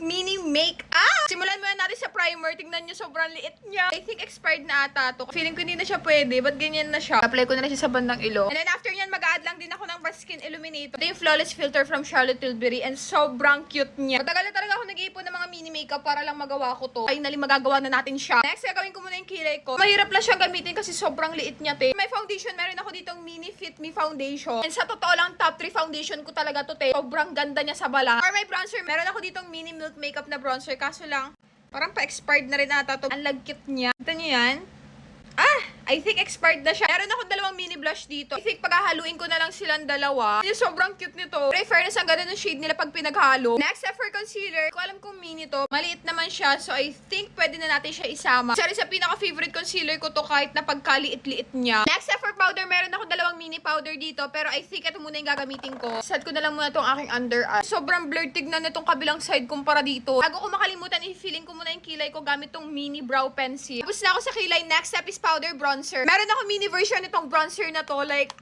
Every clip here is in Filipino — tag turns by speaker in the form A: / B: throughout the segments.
A: mini makeup. Simulan muna natin sa primer. Tingnan nyo, sobrang liit niya. I think expired na ata to. Feeling ko hindi na siya pwede. Ba't ganyan na siya? Apply ko na siya sa bandang ilong. And then after nyan, mag-add lang din ako ng Skin Illuminator. Ito yung Flawless Filter from Charlotte Tilbury. And sobrang cute niya. Matagal na talaga ako nag-iipon ng mga mini makeup para lang magawa ko to. Finally, magagawa na natin siya. Next, gagawin ko muna yung kilay ko. Mahirap lang siya gamitin kasi sobrang liit niya, te. May foundation, meron ako ditong Mini Fit Me Foundation. And sa totoo lang, top 3 foundation ko talaga to, te. Sobrang ganda niya sa bala. For my bronzer, meron ako ditong Mini Milk Makeup na bronzer. Kaso lang, parang pa-expired na rin ata to. Ang lagkit niya. Kita niyo yan? I think expired na siya. Meron ako dalawang mini blush dito. I think paghahaluin ko na lang silang dalawa. Yung sobrang cute nito. Pero fairness, ang ganda ng shade nila pag pinaghalo. Next step for concealer. Ko alam kung mini to. Maliit naman siya. So I think pwede na natin siya isama. Sorry, sa pinaka-favorite concealer ko to kahit na pagkaliit-liit niya. Next step for powder. Meron ako dalawang mini powder dito. Pero I think ito muna yung gagamitin ko. Set ko na lang muna tong aking under eye. Sobrang blurred tignan nitong kabilang side kumpara dito. Bago ko makalimutan, i-feeling ko muna yung kilay ko gamit tong mini brow pencil. Tapos na ako sa kilay. Next step is powder bronzer. Meron ako mini version nitong bronzer na to. Like,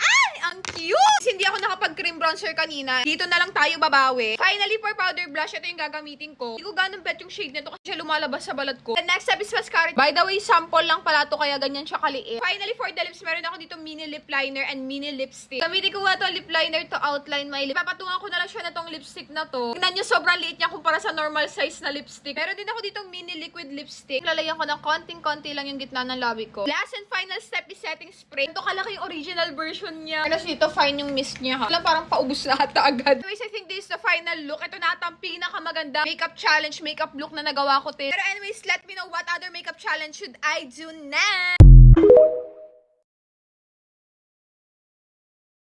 A: ang cute! Kasi hindi ako nakapag-cream bronzer kanina. Dito na lang tayo babawi. Finally, for powder blush, ito yung gagamitin ko. Hindi ko ganun bet yung shade nito kasi siya lumalabas sa balat ko. The next step is mascara. By the way, sample lang pala to kaya ganyan siya kaliit. Finally, for the lips, meron ako dito mini lip liner and mini lipstick. Gamitin ko nga to lip liner to outline my lip. Papatungan ko na lang siya na tong lipstick na to. Tingnan nyo, sobrang liit niya kumpara sa normal size na lipstick. Meron din ako ditong mini liquid lipstick. Lalagyan ko ng konting-konti lang yung gitna ng labi ko. Last and final step is setting spray. Ito kalaki yung original version niya. Tapos dito, fine yung mist niya ha. Alam, parang paubos na ata agad. Anyways, I think this is the final look. Ito na ata ang pinakamaganda makeup challenge, makeup look na nagawa ko, te. Pero anyways, let me know what other makeup challenge should I do next.